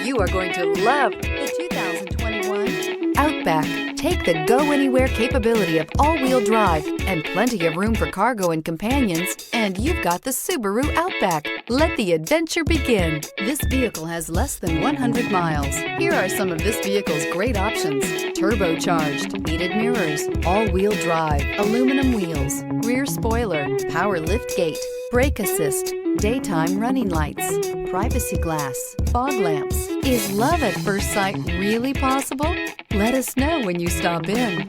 You are going to love the 2021 Outback. Take the go-anywhere capability of all-wheel drive and plenty of room for cargo and companions, and you've got the Subaru Outback. Let the adventure begin. This vehicle has less than 100 miles. Here are some of this vehicle's great options: turbocharged, heated mirrors, all-wheel drive, aluminum wheels, rear spoiler, power liftgate, brake assist, daytime running lights, privacy glass, fog lamps. Is love at first sight really possible? Let us know when you stop in.